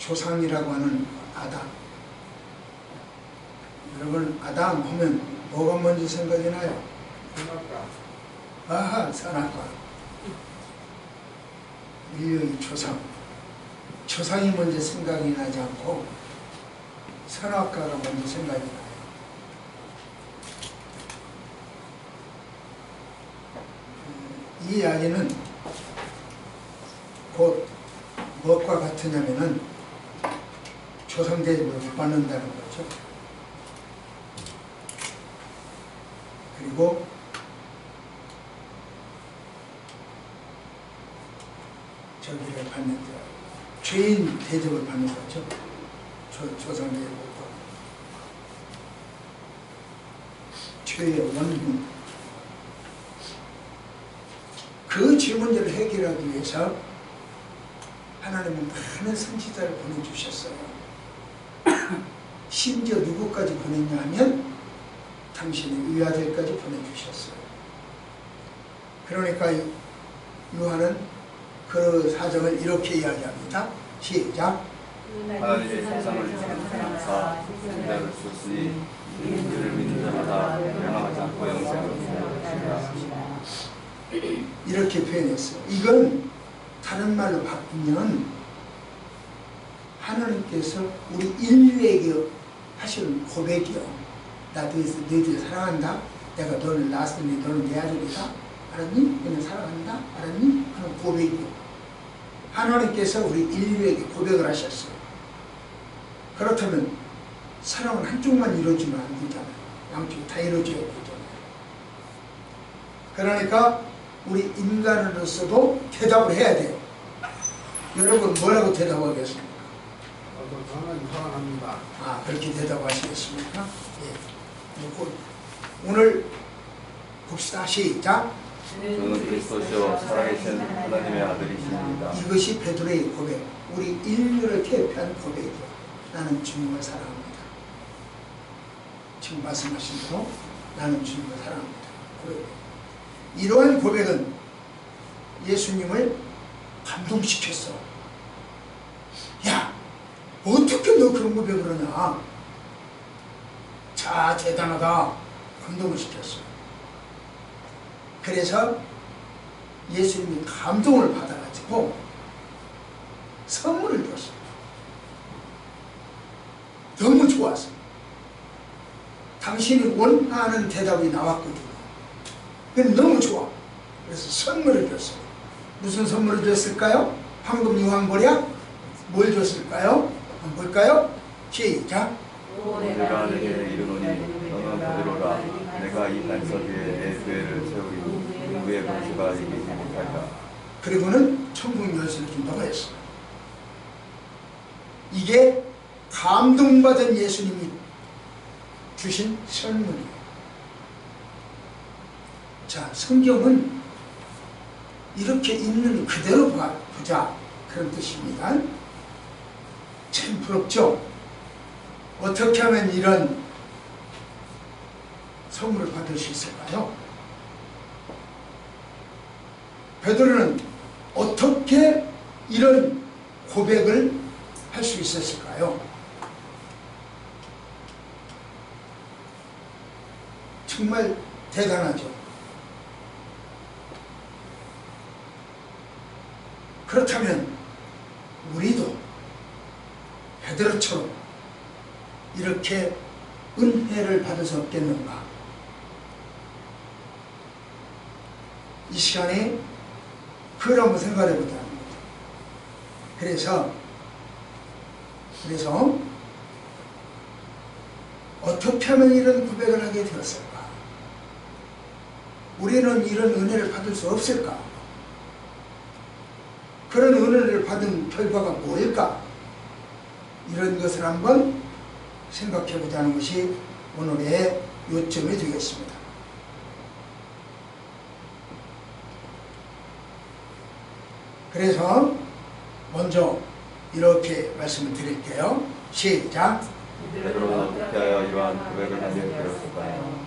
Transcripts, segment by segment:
조상이라고 하는 아담. 여러분, 아담 하면 뭐가 먼저 생각이 나요? 선악과. 아하, 선악과. 인류의 조상. 조상이 먼저 생각이 나지 않고 선악과가 먼저 생각이 나요. 이 이야기는 곧 무엇과 같으냐면은 조상 대접을 못 받는다는 거죠. 그리고 저기를 받는 자, 죄인 대접을 받는 거죠. 조상 대접을 받고 죄의 원인. 그 죄 문제를 해결하기 위해서 하나님은 많은 선지자를 보내주셨어요. 심지어 누구까지 보냈냐 하면 당신의 의아들까지 보내주셨어요. 그러니까 요한은 그 사정을 이렇게 이야기합니다. 시작. 하나님의 세상을 사랑하사 인자를 주시니 이를 믿는 자마다 멸망하지 않고 영생을 얻으리라. 이렇게 표현했어요. 이건 다른 말로 바꾸면 하나님께서 우리 인류에게 하시는 고백이요. 나도 너희들 사랑한다. 내가 너를 낳았으니 너는 내 아들이다. 알았니? 너는 사랑한다. 알았니? 하는 고백이요. 하나님께서 우리 인류에게 고백을 하셨어요. 그렇다면 사랑은 한쪽만 이루어지면 안 되잖아요. 양쪽이 다 이루어져야 되잖아요. 그러니까 우리 인간으로서도 대답을 해야 돼요. 여러분 뭐라고 대답하겠습니까? 저는 사랑합니다. 아, 그렇게 대답하시겠습니까? 예. 오늘 봅시다. 시작. 저는 그리스도시요 살아계신 하나님의 아들이십니다. 이것이 베드로의 고백. 우리 인류를 대표한 고백이요. 나는 주님을 사랑합니다. 지금 말씀하신 대로 나는 주님을 사랑합니다. 고백. 이러한 고백은 예수님을 감동시켰어. 야, 어떻게 너 그런 고백을 하냐? 자, 대단하다. 감동을 시켰어. 그래서 예수님이 감동을 받아가지고 선물을 줬어. 너무 좋았어. 당신이 원하는 대답이 나왔거든요. 그게 너무 좋아. 그래서 선물을 줬어요. 무슨 선물을 줬을까요? 황금 유황보약? 뭘 줬을까요? 한번 볼까요? 시작. 내가 내게 이르노니 너는 베드로라. 내가 이 반석 위에 내 교회를 세우리니 누구의 권세가 이기지 못할까. 그리고는 천국 열쇠를 준다고 했어. 이게 감동받은 예수님이 주신 선물이에요. 자, 성경은 이렇게 있는 그대로 보자, 그런 뜻입니다. 참 부럽죠? 어떻게 하면 이런 선물을 받을 수 있을까요? 베드로는 어떻게 이런 고백을 할 수 있었을까요? 정말 대단하죠. 그렇다면 우리도 베드로처럼 이렇게 은혜를 받을 수 없겠는가? 이 시간에 그걸 한번 생각해 보자는 거죠. 그래서 어떻게 하면 이런 고백을 하게 되었을까? 우리는 이런 은혜를 받을 수 없을까? 그런 은혜를 받은 결과가 뭘까? 이런 것을 한번 생각해 보자는 것이 오늘의 요점이 되겠습니다. 그래서 먼저 이렇게 말씀을 드릴게요. 시작. 베드로는 어떻게 하여 이러한 고백을 하게 되었을까요?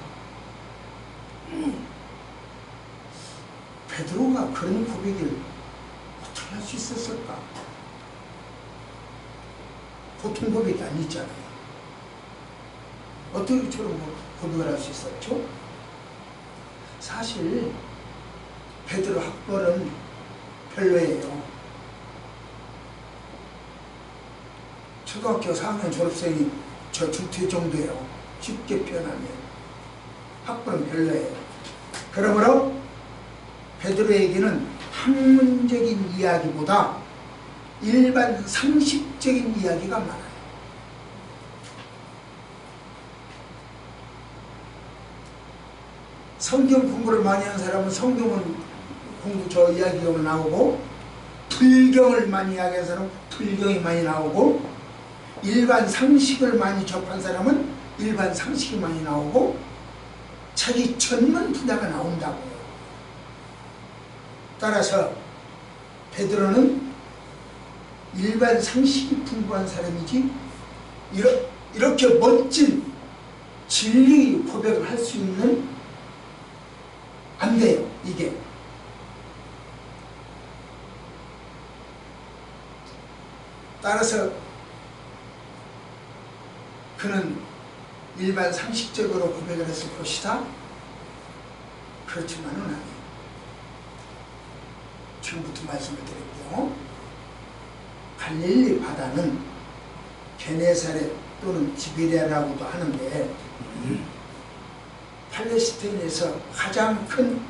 베드로가 그런 고백을 어떻게 할 수 있었을까? 보통 고백이 아니잖아요. 어떻게 저런 고백을 할 수 있었죠? 사실 베드로 학벌은 별로예요. 초등학교 4학년 졸업생이 저 중퇴 정도예요. 쉽게 표현하면 학벌은 별로예요. 그러므로 베드로에게는 학문적인 이야기보다 일반 상식적인 이야기가 많아요. 성경 공부를 많이 하는 사람은 성경은 공부 저 이야기가 나오고, 불경을 많이 이야기하는 사람은 불경이 많이 나오고, 일반 상식을 많이 접한 사람은 일반 상식이 많이 나오고, 자기 전문 분야가 나온다고요. 따라서 베드로는 일반 상식이 풍부한 사람이지 이렇게 멋진 진리 고백을 할 수 있는 안 돼요. 이게 따라서 그는 일반 상식적으로 고백을 했을 것이다. 그렇지만은 아니에요. 지금부터 말씀을 드릴게요. 갈릴리 바다는 게네사렛 또는 지베리아라고도 하는데 팔레스타인에서 가장 큰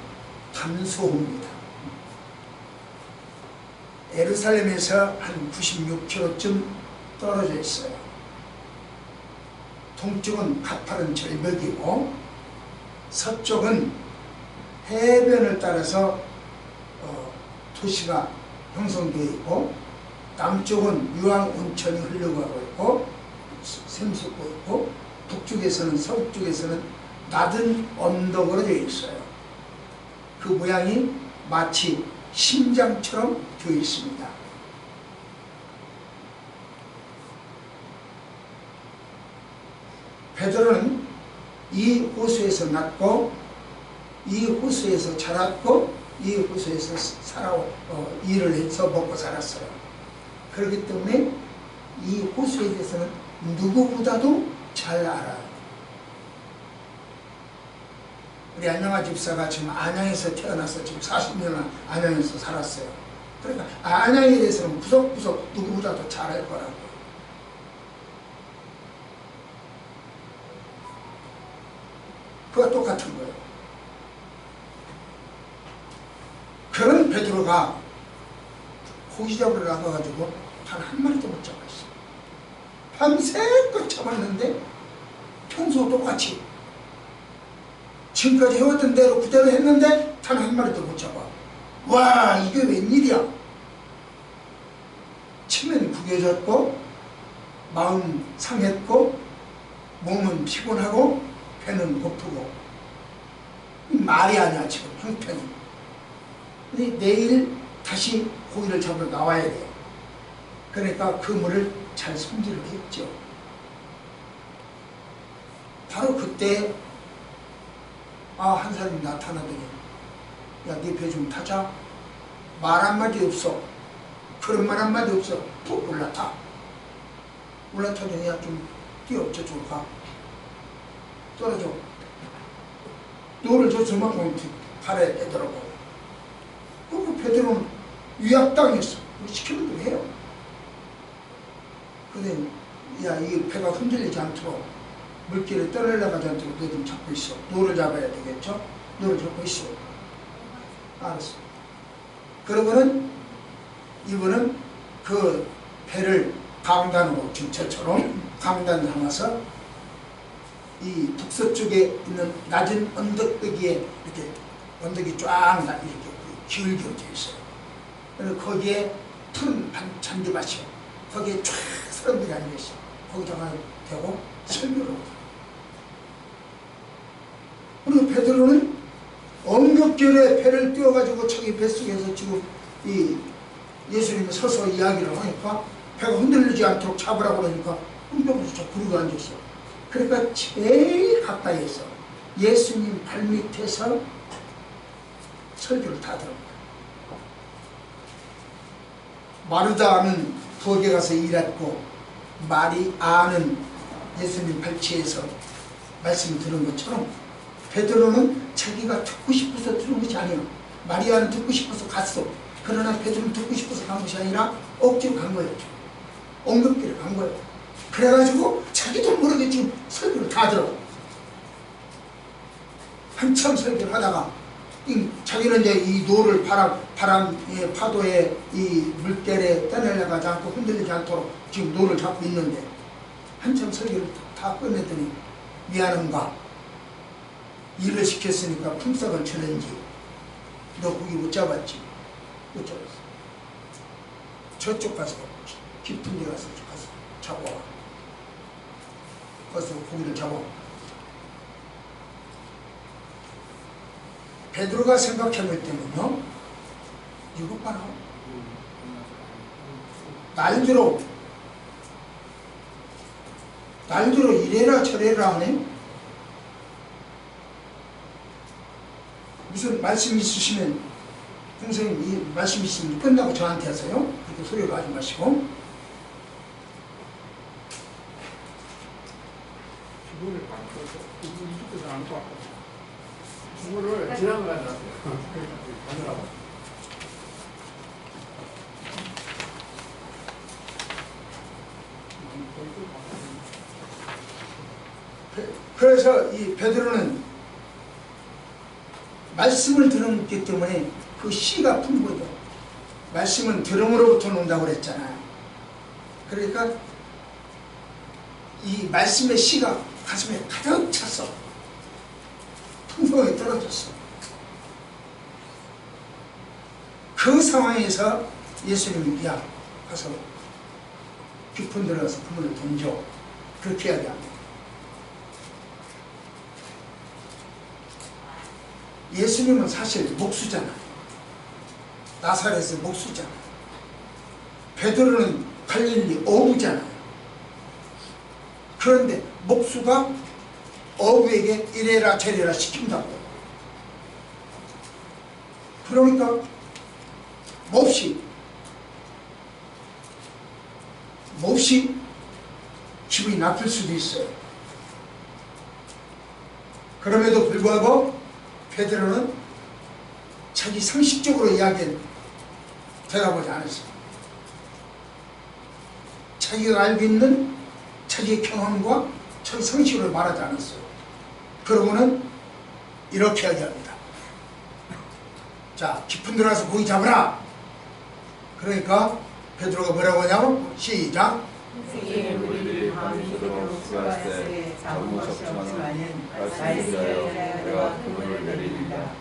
담소호입니다. 예루살렘에서 한 96km쯤 떨어져 있어요. 동쪽은 가파른 절벽이고 서쪽은 해변을 따라서 도시가 형성되어 있고, 남쪽은 유황 온천이 흘러가고 있고 샘솟고 있고, 북쪽에서는 서쪽에서는 낮은 언덕으로 되어 있어요. 그 모양이 마치 심장처럼 되어 있습니다. 베드로는 이 호수에서 났고, 이 호수에서 자랐고, 이 호수에서 일을 해서 먹고 살았어요. 그렇기 때문에 이 호수에 대해서는 누구보다도 잘 알아요. 우리 안양아 집사가 지금 안양에서 태어나서 지금 40년을 안양에서 살았어요. 그러니까 안양에 대해서는 구석구석 누구보다도 잘 알 거라고요. 그와 똑같은 거예요. 그런 베드로가 고기 잡으러 나가가지고 단 한 마리도 못 잡았어요. 밤새껏 잡았는데 평소 똑같이 지금까지 해왔던 대로 그대로 했는데 단 한 마리도 못 잡아. 와, 이게 웬일이야. 치매는 구겨졌고, 마음 상했고, 몸은 피곤하고, 배는 고프고. 말이 아니야 지금 형편이. 근데 내일 다시 고기를 잡으러 나와야 돼요. 그러니까 그 물을 잘 손질을 했죠. 바로 그때 한 사람이 나타나더니, 야, 네 배 좀 타자. 말 한마디 없어. 그런 말 한마디 없어. 푹 올라타. 올라타더니, 야, 좀 뛰어. 저쪽으로 가. 떨어져. 노를 줬으면 발에 애더라고. 그리고 베드로는 위압당했어. 시키는 대로 해요. 근데 야, 이 배가 흔들리지 않도록, 물길에 떠내려가지 않도록 너 좀 잡고 있어. 노를 잡아야 되겠죠? 노를 잡고 있어. 알았어. 그러고는 이분은 그 배를 강단으로, 지금 저처럼 강단 담아서 이 북서쪽에 있는 낮은 언덕배기에 이렇게 언덕이 쫙 이렇게 기울겨져 있어요. 그래서 거기에 푸른 잔디밭이요. 거기에 쫙 사람들이 앉아있어. 거기다가 대고 설교를 하고. 그리고 베드로는 엉겁결에 배를 띄워가지고 저기 뱃속에서 지금 이 예수님이 서서 이야기를 하니까 배가 흔들리지 않도록 잡으라고 그러니까 흔들면서 저 부르고 앉아있어. 그러니까 제일 가까이에서 예수님 발밑에서 설교를 다 들은 거예요. 마르다는 부엌에 가서 일했고, 마리아는 예수님 발치에서 말씀을 들은 것처럼 베드로는 자기가 듣고 싶어서 들은 것이 아니에요. 마리아는 듣고 싶어서 갔어. 그러나 베드로는 듣고 싶어서 간 것이 아니라 억지로 간 거예요. 엉겁기를 간 거예요. 그래가지고 자기도 모르게 지금 설교를 다 들어. 한참 설교를 하다가 자기는 이제 이 노를 바람의 파도에 이 물결에 떠내려가지 않고 흔들리지 않도록 지금 노를 잡고 있는데 한참 설교를 다 끝냈더니 미안한가, 일을 시켰으니까 품삯을 주는지, 너 고기 못 잡았지? 못 잡았어. 저쪽 가서 깊은 데 가서 잡아와. 가서 고기를 잡아와. 베드로가 생각해볼 때는요, 이것 봐라. 날들어 이래라 저래라 하네. 무슨 말씀 있으시면 선생님 이 말씀 있으면 끝나고 저한테 하세요. 그렇게 소리를 하지 마시고. 주문을 바꿔서 이쪽에서 안 바꿔. 주문을 지나가려 하더라고. 그래서 이 베드로는 말씀을 들었기 때문에 그 씨가 푼 거죠. 말씀은 들음으로부터 논다고 그랬잖아요. 그러니까 이 말씀의 씨가 가슴에 가득 찼어. 풍성하게 떨어졌어. 그 상황에서 예수님이 야 가서 깊은 데 들어가서 그물을 던져. 그렇게 해야 돼. 예수님은 사실 목수잖아요. 나사렛의 목수잖아요. 베드로는 갈릴리 어부잖아요. 그런데 목수가 어부에게 이래라 저래라 시킨다고. 그러니까 몹시 기분이 나쁠 수도 있어요. 그럼에도 불구하고 베드로는 자기 상식적으로 이야기한 대답하지 않았어요. 자기가 알고 있는 자기의 경험과 자기 상식으로 말하지 않았어요. 그러고는 이렇게 이야기합니다. 자, 깊은 데 가서 고기 잡으라. 그러니까 베드로가 뭐라고 하냐면 시작. 우리들이 밤새도록 수고하세 잡무 적중하는 말씀을 위하여 내가 그분을 내리리라.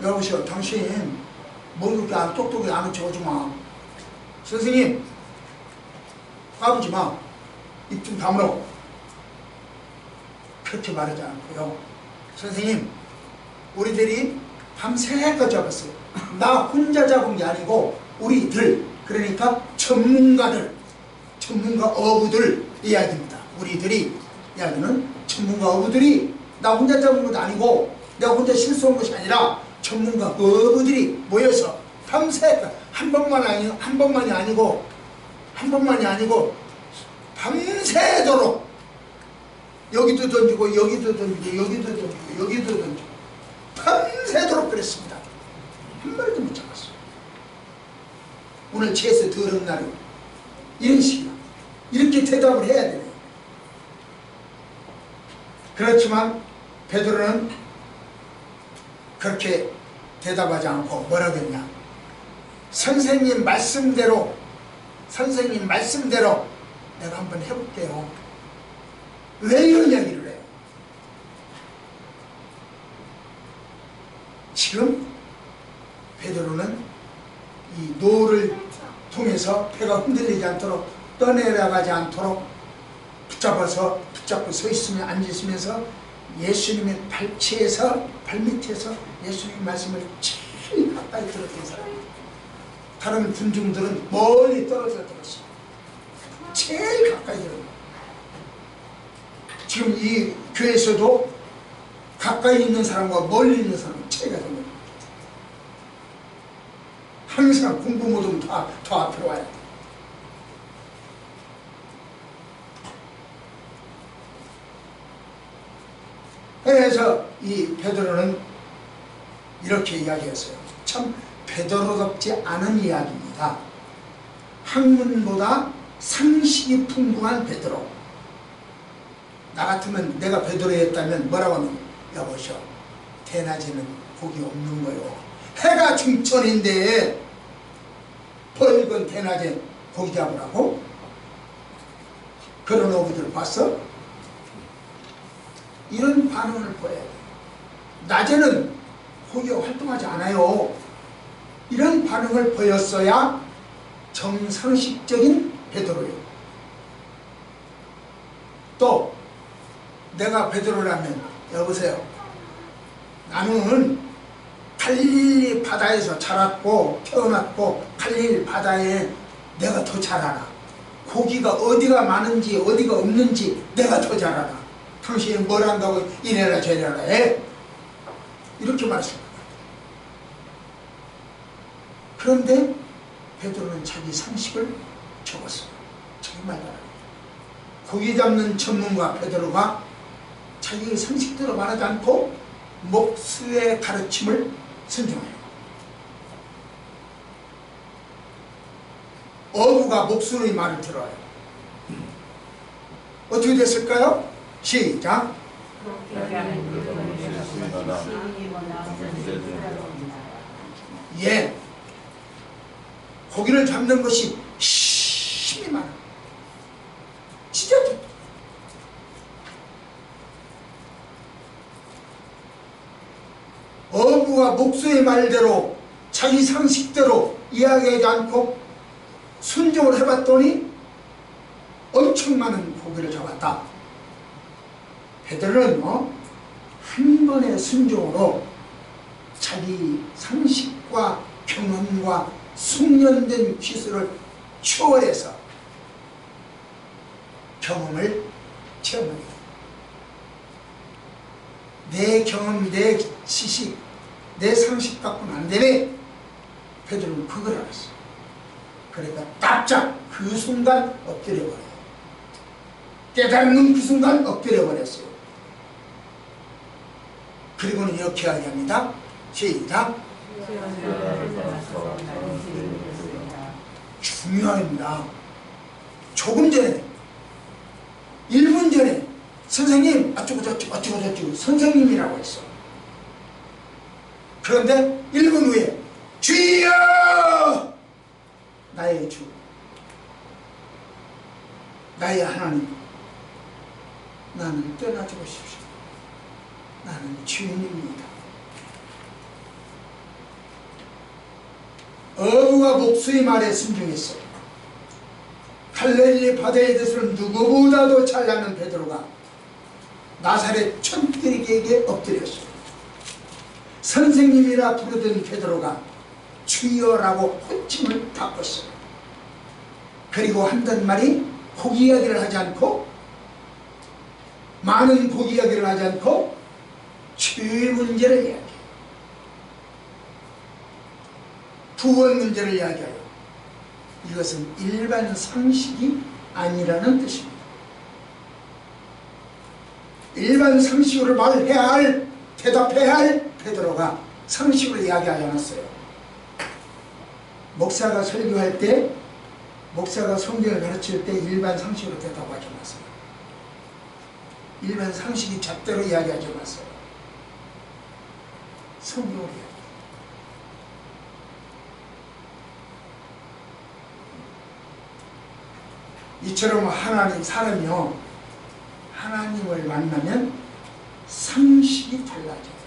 여보세요. 당신 뭐 이렇게 똑똑히 안 쳐오지 마. 선생님 까부지 마. 입 좀 다물어. 그렇게 말하지 않고요. 선생님 우리들이 밤새까지 잡았어요. 나 혼자 잡은 게 아니고 우리들, 그러니까 전문가 어부들 이야기입니다. 우리들이 이야기는 전문가 어부들이 나 혼자 잡은 것도 아니고 내가 혼자 실수한 것이 아니라 전문가 어부들이 모여서 밤새 한 번만이 아니고 밤새도록 여기도 던지고 여기도 던지고 밤새도록 그랬습니다. 한 마리도 못 잡았어요. 오늘 제수 더러운 날은 이런 식이야. 이렇게 대답을 해야 되네. 그렇지만 베드로는 그렇게 대답하지 않고 뭐라고 했냐. 선생님 말씀대로 내가 한번 해볼게요. 왜 이런 이야기를 해요? 지금 베드로는 이 노를 통해서 배가 흔들리지 않도록 떠내려가지 않도록 붙잡고 서 있으면 앉으시면서 예수님의 발밑에서 예수님 말씀을 제일 가까이 들었던 사람이에요. 다른 군중들은 멀리 떨어져 들었어요. 제일 가까이 들어요. 지금 이 교회에서도 가까이 있는 사람과 멀리 있는 사람은 차이가 됩니다. 항상 공부 못하면 더 앞으로 와야 돼. 그래서 이 베드로는 이렇게 이야기했어요. 참 베드로답지 않은 이야기입니다. 학문보다 상식이 풍부한 베드로. 나 같으면 내가 베드로였다면 뭐라고 하면, 여보시오, 대낮에는 고기 없는 거요. 해가 중천인데 벌건 대낮에 고기 잡으라고? 그런 어부들 봤어? 이런 반응을 보여야 돼. 낮에는 고기가 활동하지 않아요. 이런 반응을 보였어야 정상식적인 베드로예요. 또 내가 베드로라면, 여보세요, 나는 갈릴리 바다에서 자랐고 태어났고 갈릴리 바다에 내가 더 잘 알아. 고기가 어디가 많은지 어디가 없는지 내가 더 잘 알아. 당신이 뭘 한다고 이래라 저래라 해? 이렇게 말했습니다. 그런데 베드로는 자기 상식을 적었어요. 자기 말대로. 고기 잡는 전문가 베드로가 자기의 상식대로 말하지 않고 목수의 가르침을 순종해요. 어부가 목수의 말을 들어요. 어떻게 됐을까요? 시작. 예, 고기를 잡는 것이 힘이 많아. 진짜 어부가 목수의 말대로 자기 상식대로 이야기하지 않고 순종을 해봤더니 엄청 많은 고기를 잡았다. 베드로는 한 번의 순종으로 자기 상식과 경험과 숙련된 기술을 초월해서 경험을 체험합니다. 내 경험, 내 지식, 내 상식 갖고는 안 되네. 베드로는 그걸 알았어. 그러니까 깜짝 그 순간 엎드려 버려요. 깨닫는 그 순간 엎드려 버렸어요. 그리고는 이렇게 이야기합니다. 시작. 중요합니다. 조금 전에 1분 전에 선생님 어쩌고 선생님이라고 했어. 그런데 1분 후에 주여, 나의 주, 나의 하나님, 나는 떠나지 마십시오. 나는 주인입니다. 어부가 목수의 말에 순종했어요. 갈릴리 바다에 대해서는 누구보다도 잘 아는 베드로가 나사렛 천들에게 엎드렸어요. 선생님이라 부르던 베드로가 주여라고 호칭을 바꿨어요. 그리고 한단 말이 고기 이야기를 하지 않고, 많은 고기 이야기를 하지 않고 죄 문제를 이야기해요. 구원 문제를 이야기해요. 이것은 일반 상식이 아니라는 뜻입니다. 일반 상식으로 말해야 할, 대답해야 할 베드로가 상식으로 이야기하지 않았어요. 목사가 설교할 때, 목사가 성경을 가르칠 때 일반 상식으로 대답하지 않았어요. 일반 상식이 잣대로 이야기하지 않았어요. 성경으로 이야기해요. 이처럼 하나님, 사람이요, 하나님을 만나면 상식이 달라져요.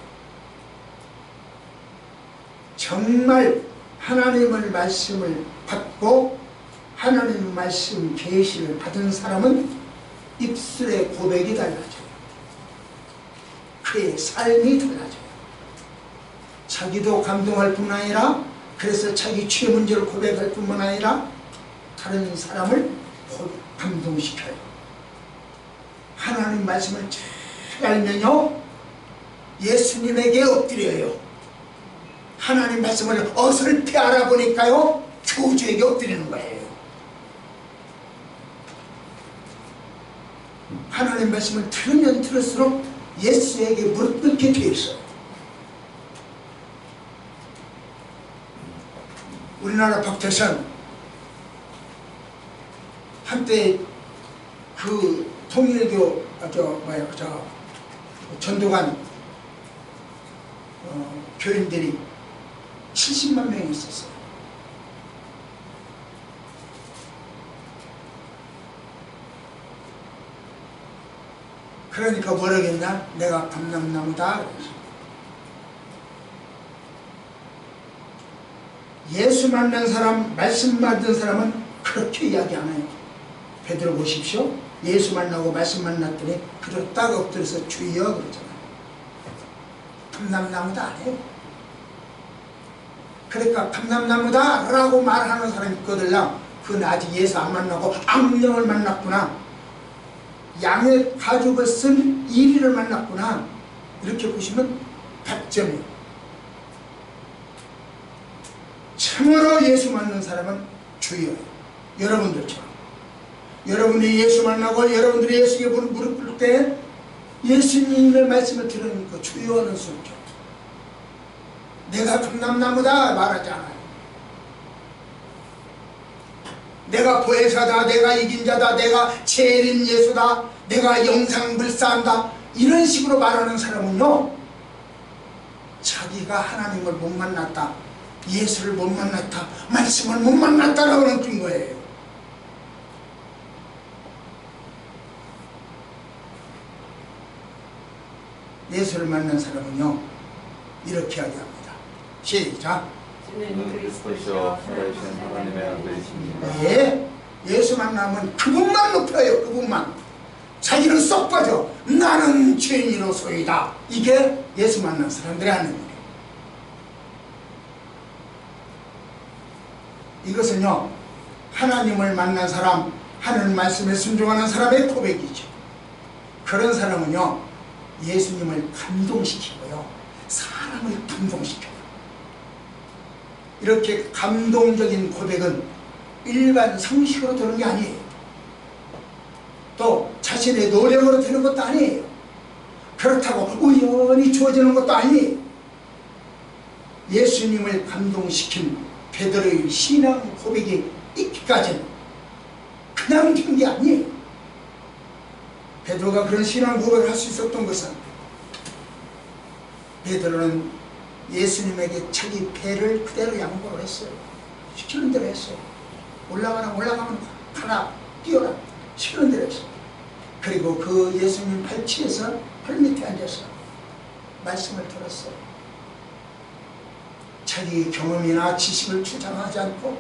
정말 하나님의 말씀을 받고 하나님의 말씀 계시를 받은 사람은 입술의 고백이 달라져요. 그의 삶이 달라져요. 자기도 감동할 뿐 아니라, 그래서 자기 죄 문제를 고백할 뿐만 아니라 다른 사람을 감동시켜요. 하나님 말씀을 잘 알면요, 예수님에게 엎드려요. 하나님 말씀을 어설피 알아보니까요, 교주에게 엎드리는 거예요. 하나님 말씀을 들으면 들을수록 예수에게 무릎 꿇게 되어 있어요. 우리나라 박태선 한때 그 통일교 전도관 교인들이 70만 명이 있었어요. 그러니까 뭐라겠냐? 내가 감람나무다. 예수 만난 사람, 말씀 받은 사람은 그렇게 이야기 안 해요. 베드로 보십시오. 예수 만나고 말씀 만났더니 그저 딱 엎드려서 주여 그러잖아요. 감람나무다 안 해요. 그러니까 감람나무다 라고 말하는 사람이 있거든요. 그건 아직 예수 안 만나고 악령을 만났구나, 양의 가죽을 쓴 이리를 만났구나, 이렇게 보시면 100점이에요. 참으로 예수 만난 사람은 주여, 여러분들처럼 여러분이 예수 만나고 여러분들이 예수에게 무릎 꿇을 때 예수님의 말씀을 들으니까 주여 하는 소리죠. 내가 감람나무다 말하지 않아요. 내가 보혜사다, 내가 이긴 자다, 내가 재림 예수다, 내가 영상불사한다, 이런 식으로 말하는 사람은요, 자기가 하나님을 못 만났다, 예수를 못 만났다, 말씀을 못 만났다라고 느낀 거예요. 예수를 만난 사람은요, 이렇게 이야기합니다. 시작. 주는 그리스도시요 살아계신 하나님의 아들이십니다. 네, 예수 만나면 그분만 높여요. 그분만. 자기는 쏙 빠져. 나는 죄인이로소이다. 이게 예수 만난 사람들이 하는 일이에요. 이것은요, 하나님을 만난 사람, 하나님 말씀에 순종하는 사람의 고백이죠. 그런 사람은요, 예수님을 감동시키고요, 사람을 감동시켜요. 이렇게 감동적인 고백은 일반 상식으로 되는 게 아니에요. 또 자신의 노력으로 되는 것도 아니에요. 그렇다고 우연히 주어지는 것도 아니에요. 예수님을 감동시킨 베드로의 신앙 고백이 있기까지는 그냥 된 게 아니에요. 베드로가 그런 신앙 고백을 할 수 있었던 것은, 베드로는 예수님에게 자기 배를 그대로 양보를 했어요. 시키는 대로 했어요. 올라가면 가라, 뛰어라, 시키는 대로 했어요. 그리고 그 예수님 팔치에서 펄 밑에 앉아서 말씀을 들었어요. 자기 경험이나 지식을 주장하지 않고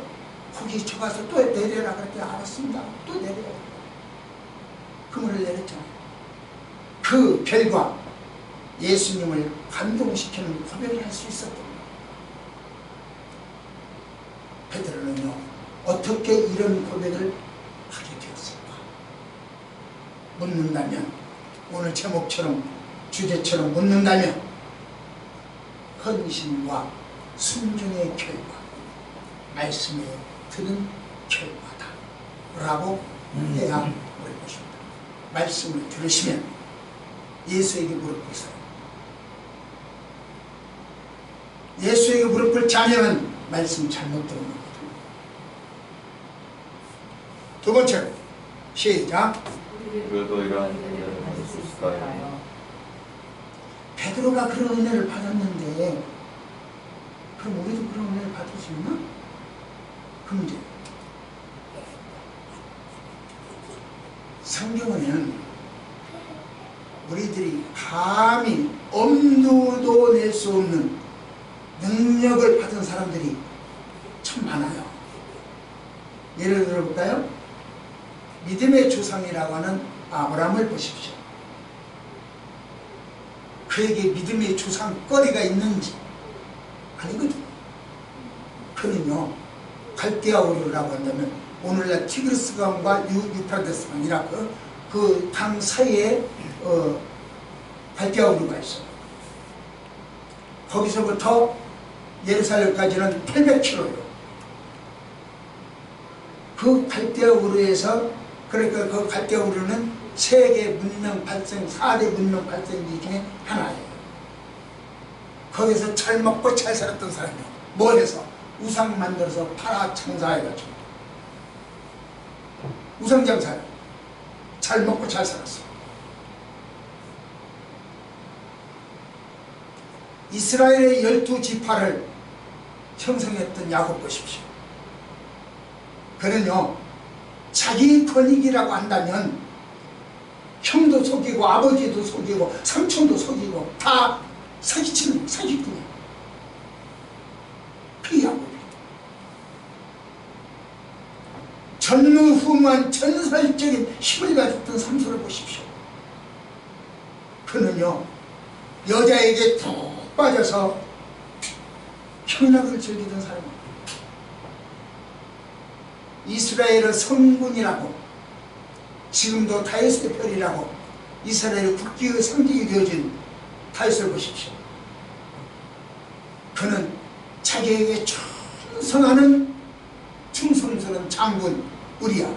거기 저 가서 또 내려라 그랬더니 알았습니다. 또 내려요. 그물을 내렸잖아요. 그 결과 예수님을 감동시키는 고백을 할 수 있었던 거예요. 베드로는요, 어떻게 이런 고백을 하게 되었을까? 묻는다면, 오늘 제목처럼, 주제처럼 묻는다면, 헌신과 순종의 결과, 말씀에 들은 결과다 라고 해야 올 것입니다. 말씀을 들으시면 예수에게 무릎 꿇으세요. 예수에게 무릎 꿇지 않으면 말씀 잘못 들은 겁니다. 두 번째로, 시작. 그래도 이러한 은혜를 받을 수 있을까요? 베드로가 그런 은혜를 받았는데, 그럼 우리도 그런 은혜를 받을 수 있나? 그 문제. 성경에는 우리들이 감히 엄두도 낼 수 없는 능력을 받은 사람들이 참 많아요. 예를 들어볼까요? 믿음의 조상이라고 하는 아브라함을 보십시오. 그에게 믿음의 조상거리가 있는지? 아니거든요. 그는요, 갈대아 우르라고 한다면 오늘날 티그리스 강과 유프라테스 강, 이라크 그 강 사이에 갈대아 우르가 있어요. 거기서부터 예루살렘까지는 800km예요. 그 갈대아 우르에서 그러니까 그 갈 때 우리는 세계 문명 발생, 4대 문명 발생지 중에 하나예요. 거기서 잘 먹고 잘 살았던 사람이에요. 뭘 해서? 우상 만들어서 팔아 장사해가지고. 우상 장사요. 잘 먹고 잘 살았어. 이스라엘의 12지파를 형성했던 야곱 보십시오. 그는요, 자기 권익이라고 한다면 형도 속이고 아버지도 속이고 삼촌도 속이고 다 사기치는 사기꾼이에요. 피하고 전무후무한 전설적인 힘을 가졌던 삼손을 보십시오. 그는요, 여자에게 푹 빠져서 현악을 즐기던 사람입니다. 이스라엘의 성군이라고, 지금도 다윗의 별이라고 이스라엘 국기의 상징이 되어진 다윗을 보십시오. 그는 자기에게 충성하는 충성스러운 장군 우리야,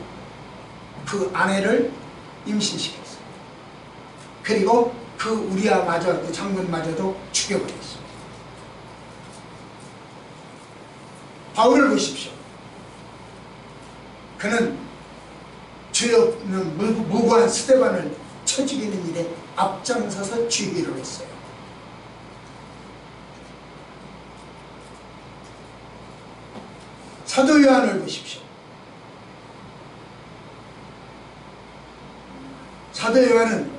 그 아내를 임신시켰어요. 그리고 그 우리야마저, 그 장군마저도 죽여버렸어요. 바울을 보십시오. 그는 죄 없는 무고한 스데반을 쳐 죽이는 일에 앞장서서 주의를 했어요. 사도 요한을 보십시오. 사도 요한은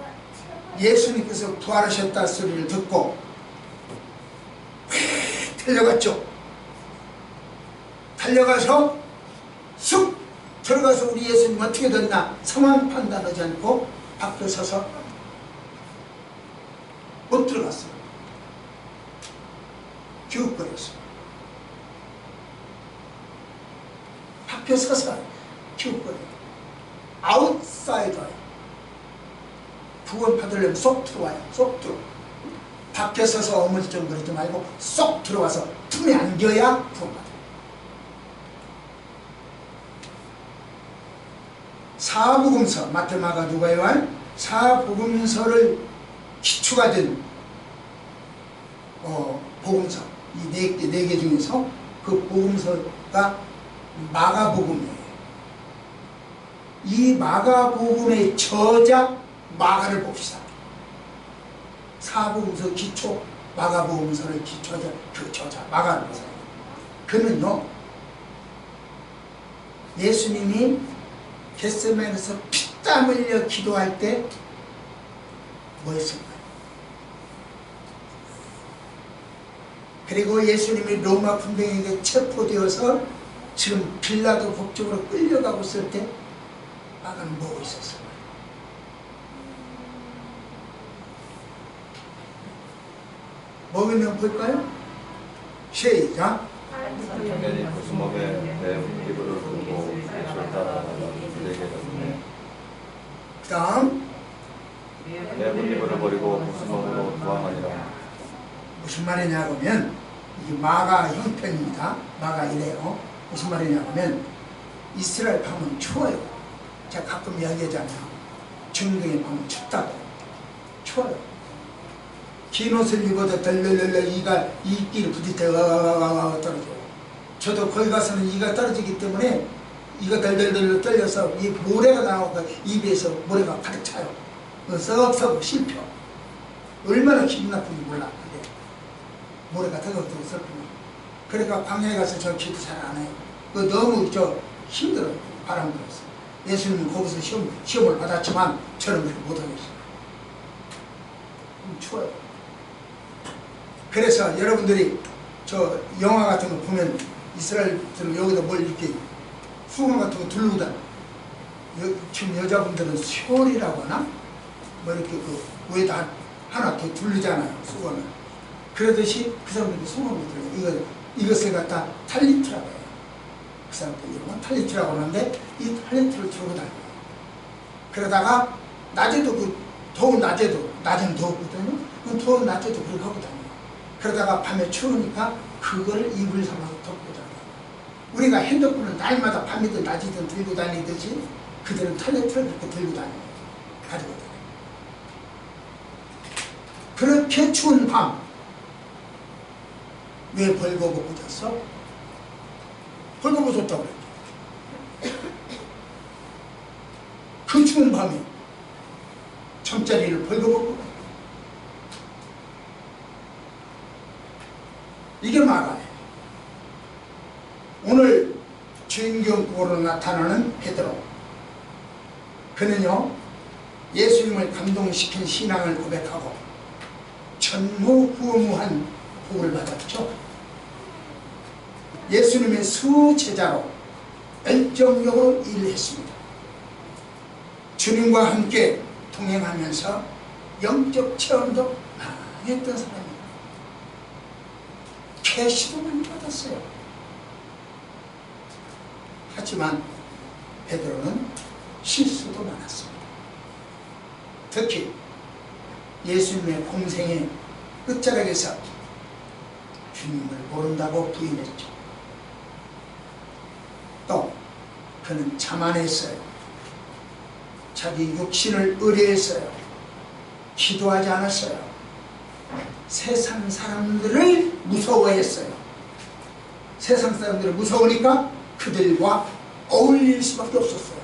예수님께서 부활하셨다 소리를 듣고 달려갔죠. 달려가서 쑥 들어가서 우리 예수님 어떻게 됐나 상황 판단하지 않고 밖에 서서 못 들어갔어요. 기웃거렸어요. 밖에 서서 기웃거려요. 아웃사이더예요. 구원 받으려면 쏙 들어와요. 쏙 들어. 밖에 서서 어물쩡거리지 말고 쏙 들어와서 틈에 안겨야 구원 받아요. 사복음서, 마태, 마가, 누가, 요한 사복음서를 기초가 된 복음서, 이 네 개 중에서 그 복음서가 마가복음이에요. 이 마가복음의 저자 마가를 봅시다. 사복음서 기초, 마가복음서를 기초한 그 저자 마가를 보세요. 그는요, 예수님이 겟세마네에서 피땀 흘려 기도할 때 뭐 했을까요? 그리고 예수님이 로마 군병에게 체포되어서 지금 빌라도 법정으로 끌려가고 있을 때 마가는 뭐고 있었어요? 뭐면 볼까요? 시작. 청년이 구스목에 내 이불을 두고 예수를 따라가다가 그에게 졌네. 그 다음 내 이불을 버리고 구스목으로 도망하니라. 무슨 말이냐 그러면 이게 마가 형편입니다. 마가 이래요. 무슨 말이냐 그러면 이스라엘 밤은 추워요. 제가 가끔 이야기하잖아요. 중동의 밤은 춥다고. 추워요. 긴 옷을 입어도 덜덜덜 이가 이끼를 부딪혀 떨어져요. 저도 거기 가서는 이가 떨어지기 때문에 이가 덜덜덜 떨려서 이 모래가 나오고 입에서 모래가 가득 차요. 썩썩 씹혀. 얼마나 기분 나쁜지 몰라. 근데 모래가 더덕더덕 썩히면. 그러니까 광야에 가서 저 기도 잘 안 해요. 그 너무 힘들어요. 바람 불어서. 예수님은 거기서 시험을 받았지만 저는 그렇게 못하겠어요. 추워요. 그래서 여러분들이 저 영화 같은 거 보면 이스라엘들은 여기다 뭘 이렇게 수건 같은 거 두르고 다녀. 지금 여자분들은 숄이라고 하나? 뭐 이렇게 그 위에다 하나 더 두르잖아요. 수건을. 그러듯이 그 사람들이 수건을 들어요. 이것을 갖다 탈리트라고 해요. 그 사람들 이름은 탈리트라고 하는데 이 탈리트를 들고 다녀요. 그러다가 낮에도 더운 낮에도, 낮에는 더웠거든요. 그 더운 낮에도 그렇게 하고 다녀요. 그러다가 밤에 추우니까 그걸 이불 삼아서 덮고 자요. 우리가 핸드폰을 날마다 밤이든 낮이든 들고 다니듯이 그들은 털레트를 그렇게 들고 다니고 가지고 다니고 그렇게 추운 밤 왜 벌거벗고 잤어? 벌거벗었다고 그랬죠. 그 추운 밤에 잠자리를 벌거벗고 이게 마가예요. 오늘 주인공으로 나타나는 베드로, 그는요 예수님을 감동시킨 신앙을 고백하고 전무후무한 복을 받았죠. 예수님의 수제자로 열정적으로 일했습니다. 주님과 함께 동행하면서 영적 체험도 많이 했던 사람입니다. 계시도 많이 받았어요. 하지만 베드로는 실수도 많았습니다. 특히 예수님의 공생의 끝자락에서 주님을 모른다고 부인했죠. 또 그는 자만했어요. 자기 육신을 의뢰했어요. 기도하지 않았어요. 세상 사람들을 무서워했어요. 세상 사람들을 무서우니까 그들과 어울릴 수밖에 없었어요.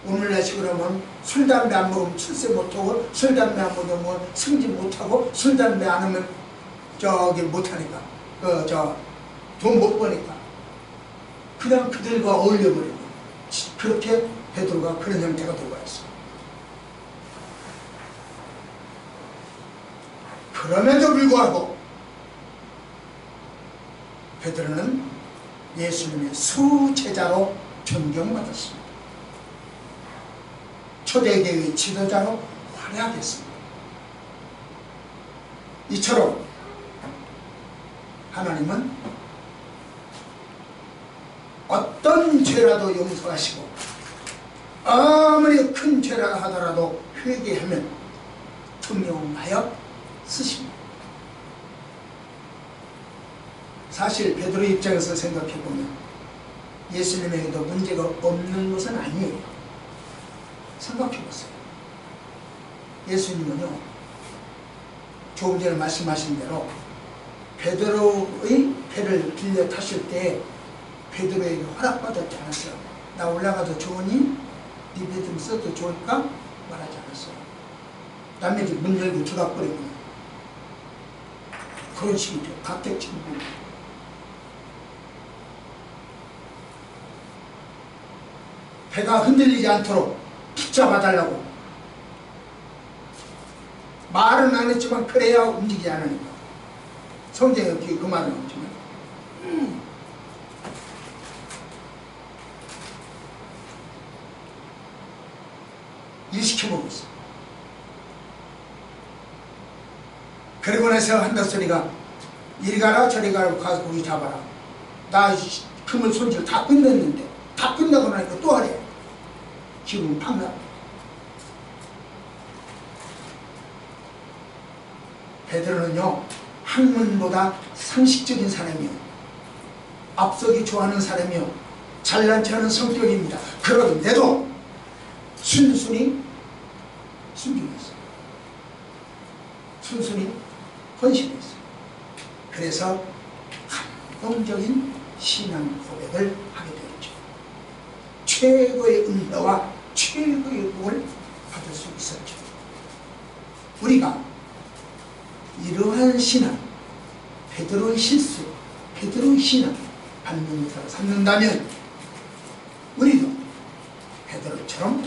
오늘날식으로 하면 술, 담배 안 먹으면 출세 못하고, 술, 담배 안 먹으면 승진 못하고, 술, 담배 안 하면 저기 못하니까, 돈 못 버니까 그냥 그들과 어울려버리고, 그렇게 베드로가 그런 형태가 되고 있어요. 그럼에도 불구하고 베드로는 예수님의 수제자로 존경받았습니다. 초대교회의 지도자로 활약했습니다. 이처럼 하나님은 어떤 죄라도 용서하시고 아무리 큰 죄라 하더라도 회개하면 등용하여 쓰십니다. 사실 베드로 입장에서 생각해보면 예수님에게도 문제가 없는 것은 아니에요. 생각해보세요. 예수님은요 조금 전에 말씀하신 대로 베드로의 배를 빌려 타실 때 베드로에게 허락받았지 않았어요. 나 올라가도 좋으니 네 배 좀 써도 좋을까? 말하지 않았어요. 남의 집 문 열고 들어가버리고 그런 식이죠. 각택친구. 배가 흔들리지 않도록 붙잡아달라고 말은 안 했지만 그래야 움직이지 않으니까. 성경에 없지 그 말은 없지만 일시켜보고 있어. 그리고 나서 한다 소리가 이리 가라 저리 가라 가서 고기 잡아라. 나 그물 손질 다 끝냈는데 다 끝나고 나니까 또 하래. 기분 팍 나. 베드로는요 학문보다 상식적인 사람이요 앞서기 좋아하는 사람이요 잘난 척하는 성격입니다. 그런데도 순순히 순종했어요. 순순히 헌신했어요. 그래서 감동적인 신앙 고백을 하게 되었죠. 최고의 은혜와 최고의 복을 받을 수 있었죠. 우리가 이러한 신앙, 베드로의 실수, 베드로의 신앙 받는 것을 삼는다면 우리도 베드로처럼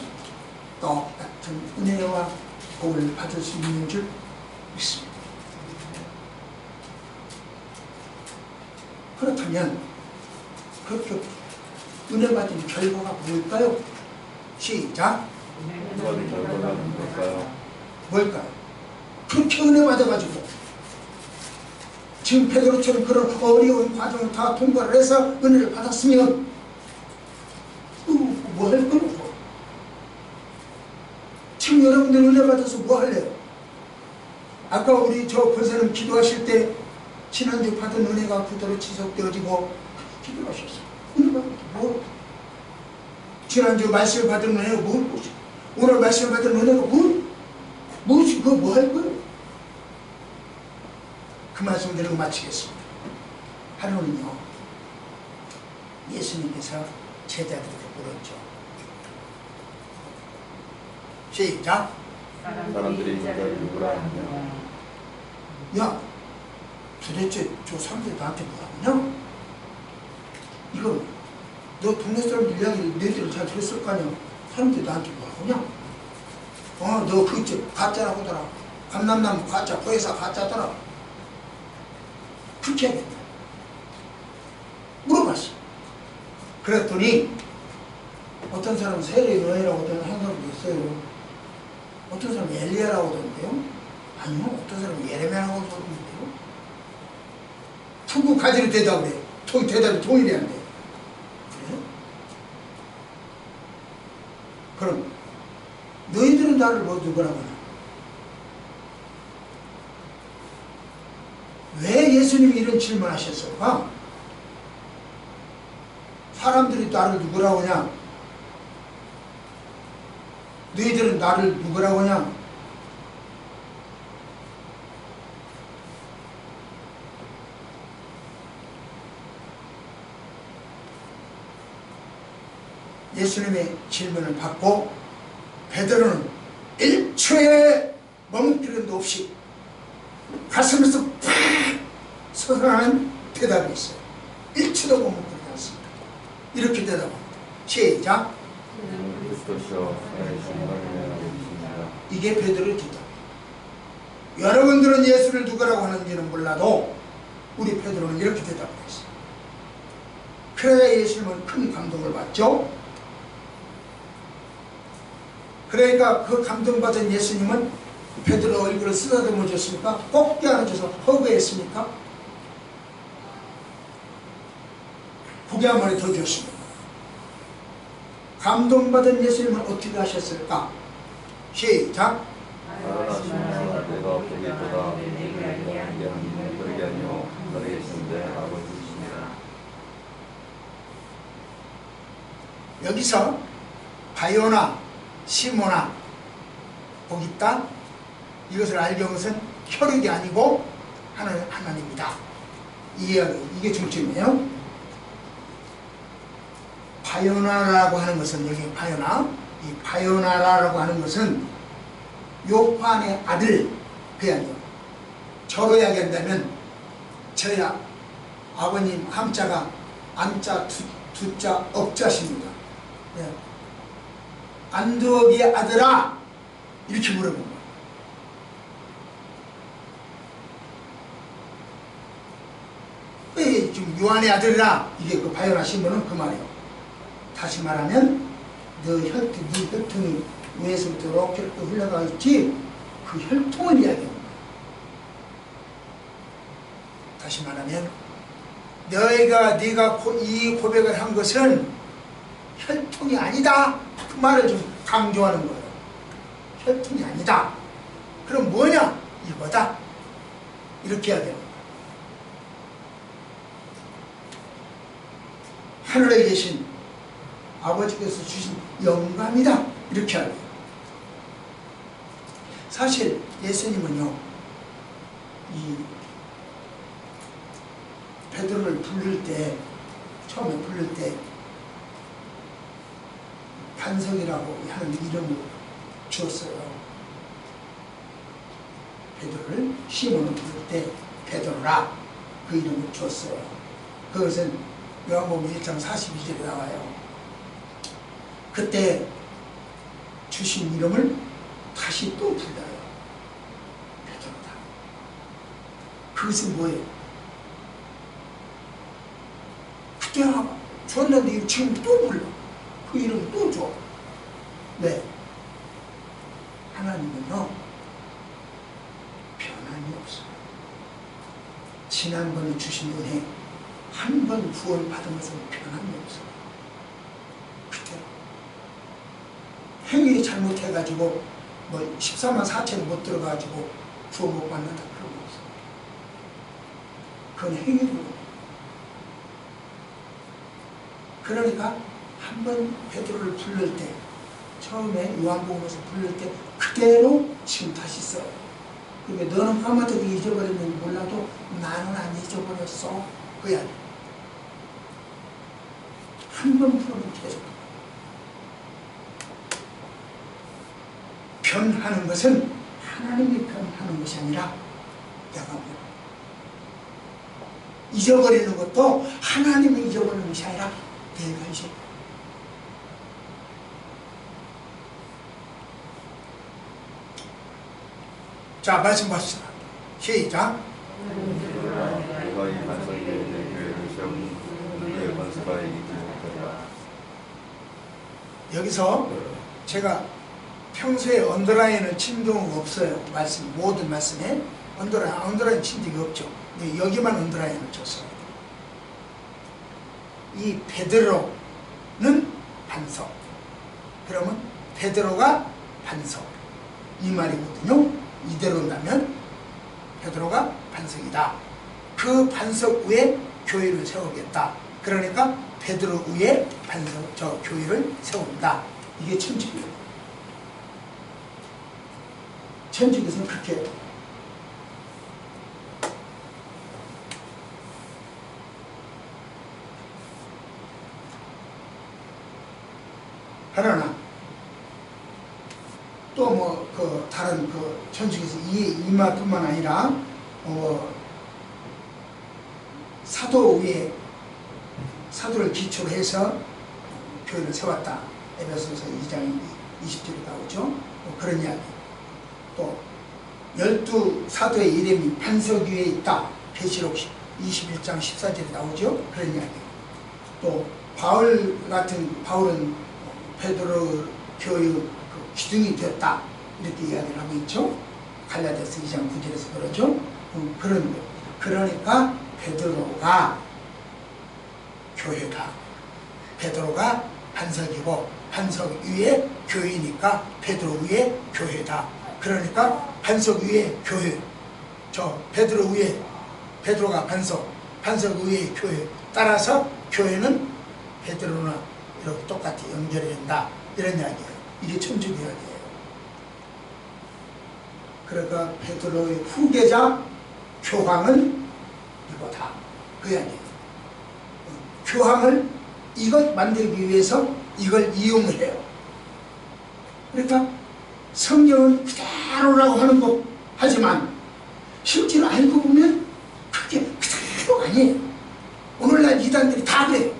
똑같은 은혜와 복을 받을 수 있는 줄 믿습니다. 그렇다면 그렇게 은혜 받은 결과가 뭘까요? 시작. 받은 결과가 뭘까요? 뭘까요? 그렇게 은혜 받아가지고 지금 베드로처럼 그런 어려운 과정을 다 통과를 해서 은혜를 받았으면 뭐 할 거고? 지금 여러분들 은혜 받아서 뭐 할래요? 아까 우리 저 권사님 기도하실 때 지난주 받은 은혜가 그대로 지속되어지고 기도하셨어요. 은혜 받은 게 뭐? 지난주 말씀을 받은 은혜가 무엇이? 오늘 말씀을 받은 은혜가 무엇이? 그거 뭐 할 거예요? 그 말씀 드리고 마치겠습니다. 하루는요, 예수님께서 제자들에게 물었죠. 시작. 사람들이 너를 누구라 하느냐? 야, 도대체 저 사람들이 나한테 뭐하냐? 이거 너 동네 사람들 이야기를 너희들은 잘 들었을 거 아니야? 사람들이 나한테 뭐하냐? 너 그저 가짜라고 하더라. 감남나무 가짜, 거기서 가짜더라. 그렇게 하겠다. 물어봤어. 그랬더니 어떤 사람은 세례 요한이라고 하는 사람도 있어요. 어떤 사람은 엘리야라고 하던데요. 아니요, 어떤 사람은 예레미야라고 하던데요. 푸고 가지로 대답을 해. 대답이 동일이 안 돼. 그래? 그럼 너희들은 나를 뭐 누구라고 하나? 왜 예수님이 이런 질문을 하셨을까? 사람들이 나를 누구라고 하냐? 너희들은 나를 누구라고 하냐? 예수님의 질문을 받고 베드로는 1초의 멈추림도 없이 가슴에서 팍 솟아나는 대답이 있어요. 1초도 멈추지 않습니다. 이렇게 대답합니다. 시작. 그리스도시여 살아계신 하나님의 아버지입니다. 이게 베드로의 대답. 여러분들은 예수를 누구라고 하는지는 몰라도 우리 베드로는 이렇게 대답했어요. 그래야 예수님은 큰 감동을 받죠. 그러니까 그 감동받은 예수님은 베드로 얼굴을 쓰다듬어 줬습니까? 꼭 껴안아줘서 허그했습니까? 고개 한 마디 더 줬습니다. 감동받은 예수님은 어떻게 하셨을까? 시작. 살아나시면서 내가 보기보다 그러게 아니요 살아계신데 아버지이십니다. 여기서 바요나 시모나 거기 있다. 이것을 알게 한 것은 혈육이 아니고 하나님이다. 이게 중점이에요. 바요나라고 하는 것은 여기 바요나, 이 바요나라고 하는 것은 요한의 아들 그게 아니에요. 저로 이야기한다면 저야 아버님 함자가 안자 두자 억자십니다. 네. 안두옥의 아들아 이렇게 물어본 거예요. 왜 지금 요한의 아들이라 이게 그 바요나 신문은 그 말이에요. 다시 말하면 네 혈통이 위에서부터 이렇게 흘러가 있지 그 혈통을 이야기합니다. 다시 말하면 네가 이 고백을 한 것은 혈통이 아니다. 그 말을 좀 강조하는 거예요. 혈통이 아니다. 그럼 뭐냐? 이거다. 이렇게 해야 됩니다. 하늘에 계신 아버지께서 주신 영감이다. 이렇게 하래요. 사실 예수님은요, 이 베드로를 부를 때, 처음에 부를 때 반석이라고 하는 이름을 주었어요. 베드로를 시몬을 부를 때 베드로라 그 이름을 주었어요. 그것은 요한복음 1장 42절에 나와요. 그때 주신 이름을 다시 또 불러요. 베드로다. 그것은 뭐예요? 그때 줬는데 지금 또 불러. 그 이름을 또 줘. 왜? 하나님은요 변함이 없어요. 지난번에 주신 은혜 한 번 구원 받은 것은 변함이 없어요. 그때 행위 잘못해가지고 뭐 14만 4천 못 들어가지고 구원 못 받는다 그런 거 없어요. 그건 행위로. 그러니까 한 번 베드로를 부를 때, 처음에 요한복음에서 부를 때 그대로 지금 다시 써. 그러니까 너는 까마득히 잊어버렸는지 몰라도 나는 안 잊어버렸어. 그야. 한 번 부르면 계속. 변하는 것은 하나님이 변하는 것이 아니라 내가 잊어버리는 것도 하나님이 잊어버리는 것이 아니라 내가 잊어. 자, 말씀 봅시다. 시작. 내가 이 반석에 내 교회를 세운 누구의 권세가 이기지 못하리라. 여기서 제가 평소에 언더라인을 친 경우가 없어요. 말씀, 모든 말씀에 언더라인 친 적이 없죠. 근데 여기만 언더라인을 쳤어요. 이 베드로는 반석. 그러면 베드로가 반석. 이 말이거든요. 이대로 한다면 베드로가 반석이다. 그 반석 위에 교회를 세우겠다. 그러니까 베드로 위에 반석, 저 교회를 세운다. 이게 천주교예요. 천주교에서는 그렇게 해요. 그러나 또 뭐 그 다른 그 천주교에서 이 말뿐만 아니라 사도 위에 사도를 기초로 해서 교회를 세웠다. 에베소서 2장 20절에 나오죠. 그런 이야기. 또 12사도의 이름이 반석 위에 있다. 계시록 21장 14절에 나오죠. 그런 이야기. 또 바울은 베드로 교회 기둥이 됐다. 이렇게 이야기를 하고 있죠. 갈라디아서 2장 9절에서 그러죠. 그런 거. 그러니까 베드로가 교회다. 베드로가 반석이고 반석 위에 교회니까 베드로 위에 교회다. 그러니까 반석 위에 교회. 저 베드로 위에 베드로가 반석, 반석 위에 교회. 따라서 교회는 베드로나 이렇게 똑같이 연결이 된다. 이런 이야기예요. 이게 천주교 이야기예요. 그러니까 베드로의 후계자 교황은 이거다. 그 이야기예요. 교황을 이것 만들기 위해서 이걸 이용을 해요. 그러니까 성경은 그대로라고 하는 것 하지만 실제로 알고 보면 그게 그대로가 아니에요. 오늘날 이단들이 다 그래요.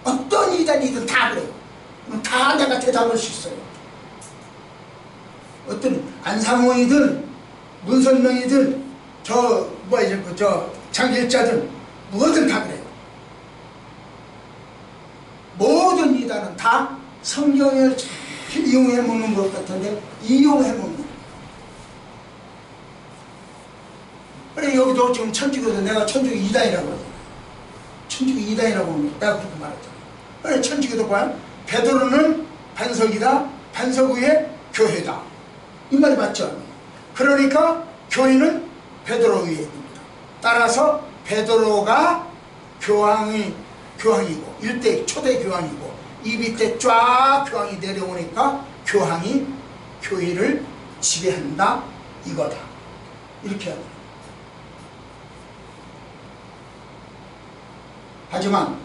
어떤 이단이든 다 그래요. 다 내가 대답할 수 있어요. 어떤 안상홍이든 문선명이든 저 장길자든 뭐든 다 그래요. 모든 이단은 다 성경을 잘 이용해 먹는 것 같은데 이용해 먹는 거예요. 그래 여기도 지금 천주교도 내가 천주교 2단이라고 하잖아. 천주교 2단이라고 하면 내가 그렇게 말했잖아. 그래 천주교도 봐요. 베드로는 반석이다. 반석 위에 교회다. 이 말이 맞죠? 그러니까 교회는 베드로 위에 있습니다. 따라서 베드로가 교황이고 일대 초대 교황이고 입이 때 쫙 교황이 내려오니까 교황이 교회를 지배한다 이거다. 이렇게 하죠. 하지만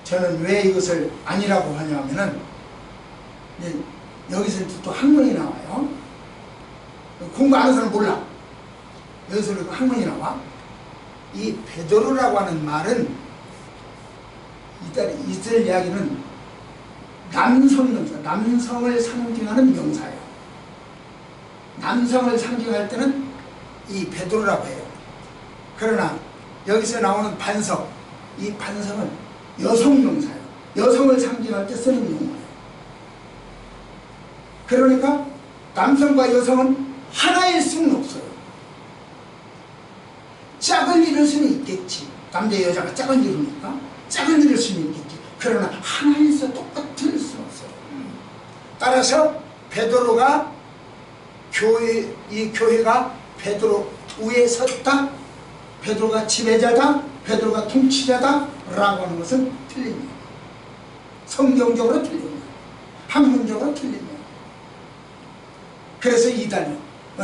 저는 왜 이것을 아니라고 하냐면은 여기서 또 학문이 나와요. 공부 안 하는 사람은 몰라. 여기서 학문이 나와. 이 베드로라고 하는 말은 이들 이야기는 남성 명사, 남성을 상징하는 명사예요. 남성을 상징할 때는 이 베드로라고 해요. 그러나 여기서 나오는 반석, 이 반석은 여성 명사예요. 여성을 상징할 때 쓰는 용어예요. 그러니까 남성과 여성은 하나일 수는 없어요. 짝을 이룰 수는 있겠지. 남자 여자가 짝을 이루니까 짝을 이룰 수는 있겠지. 그러나 하나에서 똑같을 수는 없어요. 따라서 베드로가 이 교회가 베드로 위에 섰다. 베드로가 지배자다. 베드로가 통치자다. 라고 하는 것은 틀립니다. 성경적으로 틀린 거예요. 학문적으로 틀린 거예요. 그래서 이단이요.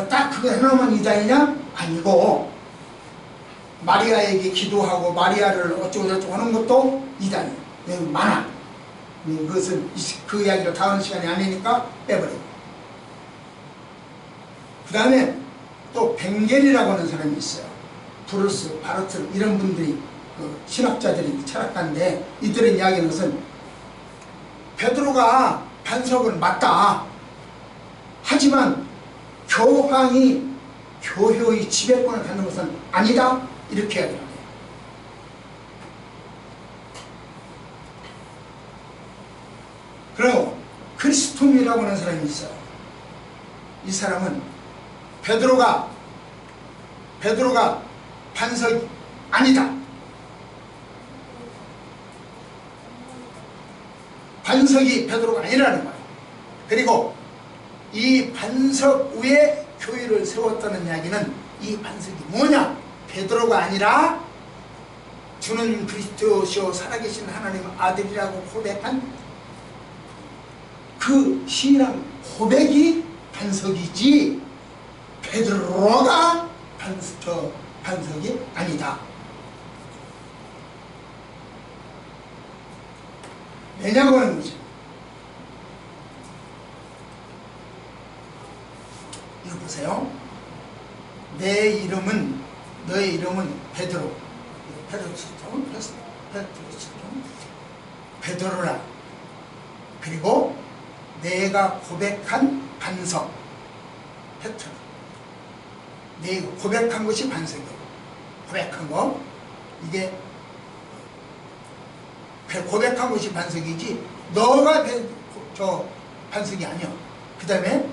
딱 그거 하나만 이단이냐? 아니고 마리아에게 기도하고 마리아를 어쩌고저쩌고 하는 것도 이단이에요. 여기 많아. 그것은 그 이야기를 다음 시간이 아니니까 빼버리고. 그 다음에 또 벵겔이라고 하는 사람이 있어요. 브루스, 바르트 이런 분들이 그 신학자들이 철학가인데 이들은 이야기하는 것은 베드로가 반석은 맞다. 하지만 교황이 교회의 지배권을 갖는 것은 아니다. 이렇게 해야 돼요. 그리고 크리스톰이라고 하는 사람이 있어요. 이 사람은 베드로가 반석이 아니다. 반석이 베드로가 아니라는 거예요. 그리고 이 반석 위에 교회를 세웠다는 이야기는 이 반석이 뭐냐? 베드로가 아니라 주는 그리스도시요 살아계신 하나님 아들이라고 고백한 그 신앙 고백이 반석이지 베드로가 반석이 아니다. 왜냐고 하는 거죠. 이거 보세요. 너의 이름은 베드로. 베드로라. 그리고 내가 고백한 반석. 페트로. 내가 고백한 것이 반석이에요. 고백한 거. 이게 고백한 것이 반석이지 너가 반석이 아니야. 그 다음에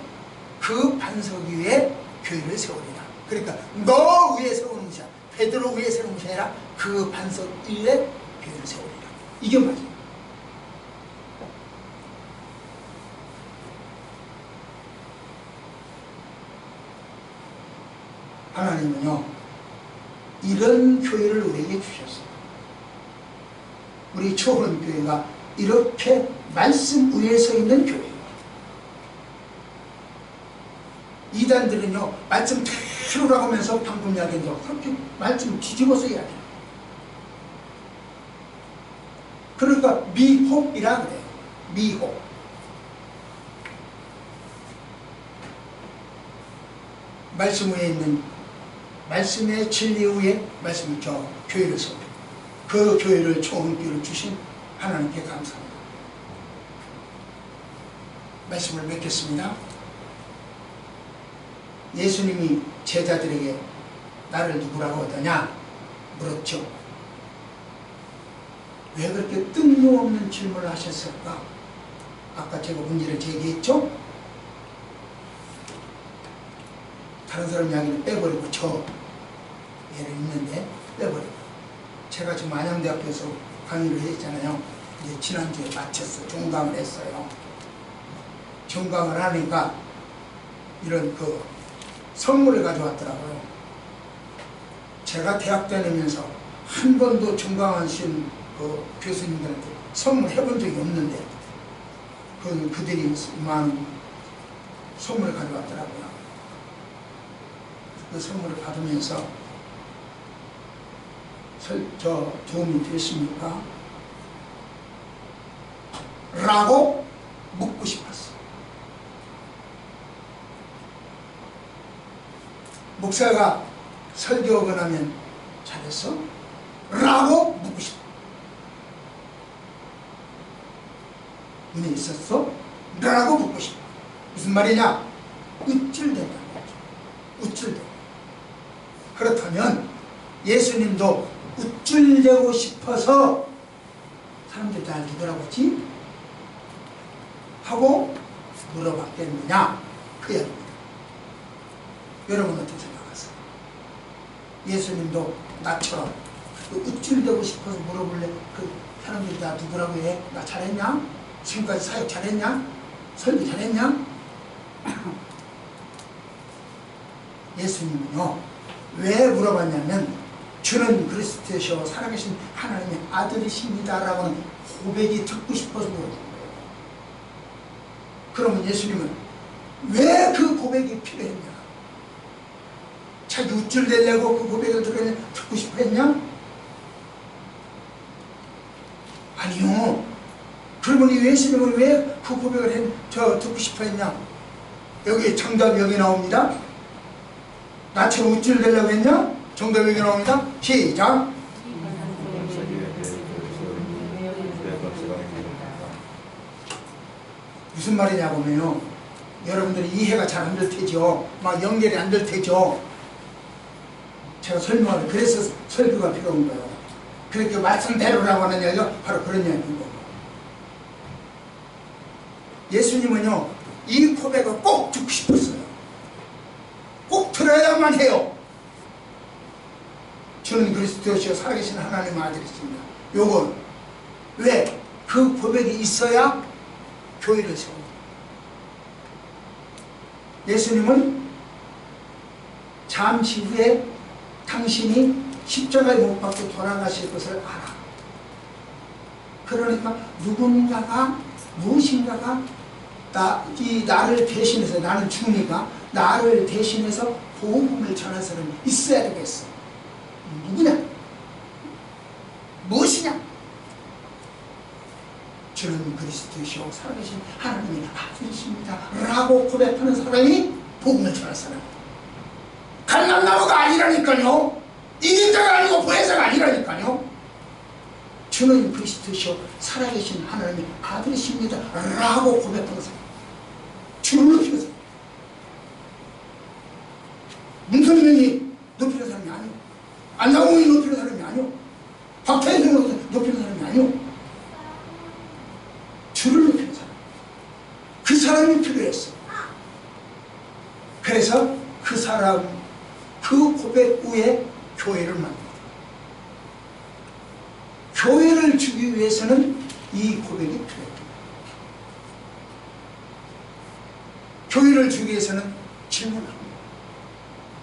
그 반석 위에 교회를 세우리라. 그러니까 너 위에 세우는 것이야. 베드로 위에 세우는 것이 아니라 그 반석 위에 교회를 세우리라. 이게 맞아요. 하나님은요 이런 교회를 우리에게 주셨어요. 우리 초원교회가 이렇게 말씀 위에 서 있는 교회예요. 이단들은요 말씀 그대로라고 하면서 방금 이야기한 적 그렇게 말씀 뒤집어서 이야기해요. 그러니까 미혹이라 그래요. 미혹. 말씀 위에 있는 말씀의 진리 위에 말씀 교회를 세워요. 그 교회를 좋은 교회를 주신 하나님께 감사합니다. 말씀을 맺겠습니다. 예수님이 제자들에게 나를 누구라고 하더냐 물었죠. 왜 그렇게 뜬금없는 질문을 하셨을까? 아까 제가 문제를 제기했죠. 다른 사람 이야기를 빼버리고 저 예를 있는데 빼버리고 제가 지금 안양대학교에서 강의를 했잖아요. 이제 지난주에 마쳤어요. 종강을 했어요. 종강을 하니까 이런 그 선물을 가져왔더라고요. 제가 대학 다니면서 한 번도 종강하신 그 교수님들한테 선물해본 적이 없는데 그들이 많은 선물을 가져왔더라고요. 그 선물을 받으면서 저 도움이 됐습니까? 라고 묻고 싶었어. 목사가 설교하고 나면 잘했어? 라고 묻고 싶어. 은혜 있었어? 라고 묻고 싶어. 무슨 말이냐? 우쭐댄다는 거죠. 우쭐댄다. 그렇다면 예수님도 우쭐대고 싶어서 사람들이 날 누구라고 했지? 하고 물어봤겠느냐? 그 이야기입니다. 여러분 어떻게 생각하세요? 예수님도 나처럼 우쭐대고 싶어서 물어볼래? 그 사람들이 나 누구라고 해? 나 잘했냐? 지금까지 사역 잘했냐? 설교 잘했냐? 예수님은요 왜 물어봤냐면 주는 그리스도시요 살아계신 하나님의 아들이십니다 라고는 고백이 듣고 싶어서 그러는 거예요. 그러면 예수님은 왜 그 고백이 필요했냐? 자기 우쭐대려고 그 고백을 듣고 싶어 했냐? 아니요. 그러면 이 예수님은 왜 그 고백을 듣고 싶어 했냐? 여기 정답이 여기 나옵니다. 나처럼 우쭐대려고 했냐? 정답이 여기 나옵니다. 시작. 무슨 말이냐면요, 여러분들이 이해가 잘 안 될 테죠. 막 연결이 안 될 테죠. 제가 설명을, 그래서 설교가 필요한 거예요. 그렇게 말씀대로라고 하는 이야기가 바로 그런 이야기고, 예수님은요 이 고백을 꼭 듣고 싶었어요. 꼭 들어야만 해요. 저는 그리스도시요 살아계신 하나님의 아들이십니다. 요건 왜? 그 고백이 있어야 교회를 세웁니다. 예수님은 잠시 후에 당신이 십자가에 못 박혀 돌아가실 것을 알아. 그러니까 누군가가, 무엇인가가 나를 대신해서, 나는 죽으니까 나를 대신해서 복음을 전할 사람이 있어야 되겠어. 누구냐? 무엇이냐? 주는 그리스도시요 살아계신 하나님의 아들이십니다 라고 고백하는 사람이 복음을 전할 사람. 갈람나무가 아니라니까요. 이긴자가 아니고 부해자가 아니라니까요. 주는 그리스도시요 살아계신 하나님의 아들이십니다 라고 고백하는 사람. 주를 높이는 사람. 문선명이 높이는 사람이 아니오. 안상홍이 높이는 사람이 아니오. 박태현이 높이는 사람이 아니오. 주를 높이는 사람. 그 사람이 필요했어. 그래서 그 사람, 그 고백 후에 교회를 만듭니다. 교회를 주기 위해서는 이 고백이 필요했다. 교회를 주기 위해서는 질문합니다.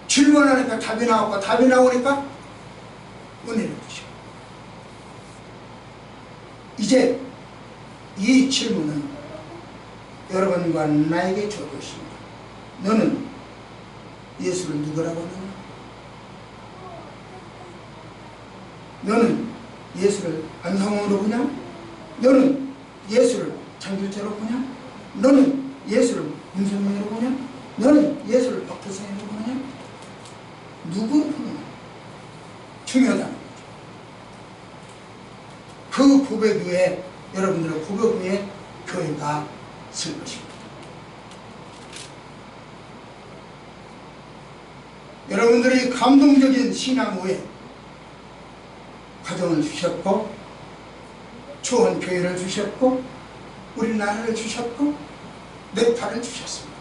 질문하니까 답이 나오고, 답이 나오니까 은혜를 주시고. 이제 이 질문은 여러분과 나에게 줘도 있습니다. 너는 예수를 누구라고 하느냐? 너는 예수를 안상홍으로 보냐? 너는 예수를 장길자로 보냐? 너는 예수를 문선명으로 보냐? 너는 예수를 박태성으로 보냐? 누구를 보느냐? 중요하다는 거죠. 그 고백 위에, 여러분들의 고백 위에 교회가 쓸 것입니다. 여러분들이 감동적인 신앙 후에 가정을 주셨고, 초원 교회를 주셨고, 우리나라를 주셨고, 네팔을 주셨습니다.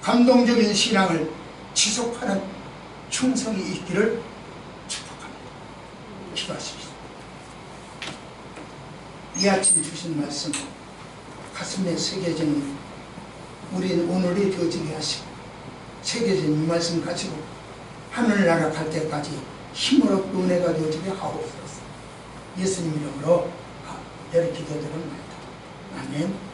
감동적인 신앙을 지속하는 충성이 있기를 축복합니다. 기도하십시오. 이 아침 주신 말씀 가슴에 새겨진, 우리 오늘이 되어지게 하시고, 새겨진 이 말씀 가지고 하늘나라 갈 때까지 힘으로 은혜가 되어지게 하옵소서. 예수님 이름으로 이렇게 기도드립니다. 아멘.